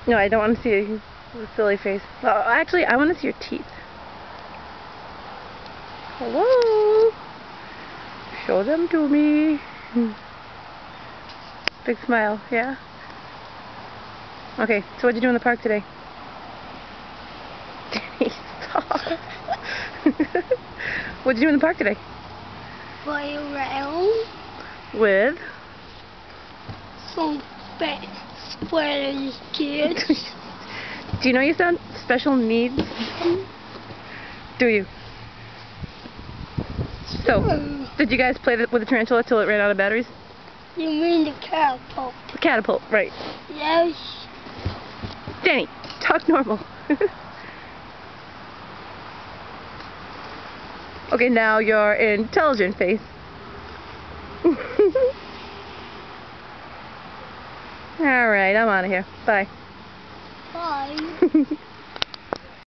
No, I don't want to see a silly face. Well, actually, I want to see your teeth. Hello? Show them to me. Big smile, yeah? Okay, so what'd you do in the park today? Stop. What'd you do in the park today? Play around. With? Some spreading kids. Do you know you sound special needs? Do you? So, did you guys play with the tarantula till it ran out of batteries? You mean the catapult? The catapult, right. Yes. Danny, talk normal. Okay, now your intelligent face. Alright, I'm out of here. Bye. Bye.